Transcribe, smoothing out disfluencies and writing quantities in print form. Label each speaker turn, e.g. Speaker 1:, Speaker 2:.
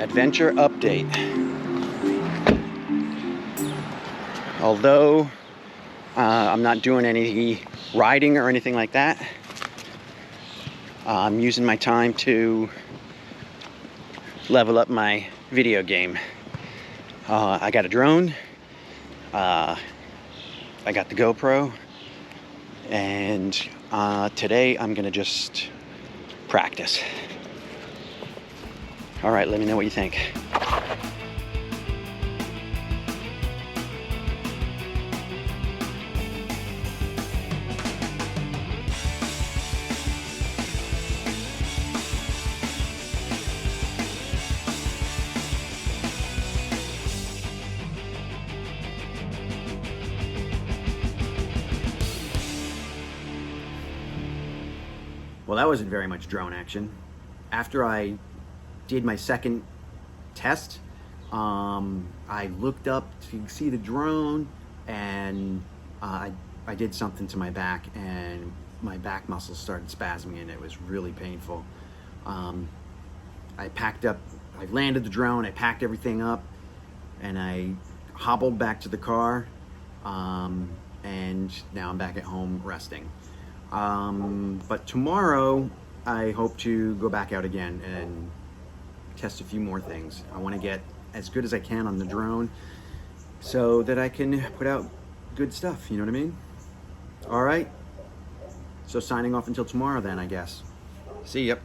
Speaker 1: adventure update. Although I'm not doing any riding or anything like that, I'm using my time to level up my video game. I got a drone, I got the GoPro, and today I'm gonna just practice. All right, let me know what you think. Well, that wasn't very much drone action. After I did my second test, I looked up to see the drone, and I did something to my back, and my back muscles started spasming, and it was really painful. I landed the drone, I packed everything up, and I hobbled back to the car, and now I'm back at home resting. But tomorrow I hope to go back out again and test a few more things. I want to get as good as I can on the drone so that I can put out good stuff, you know what I mean? All right, so signing off until tomorrow then, I guess. See ya.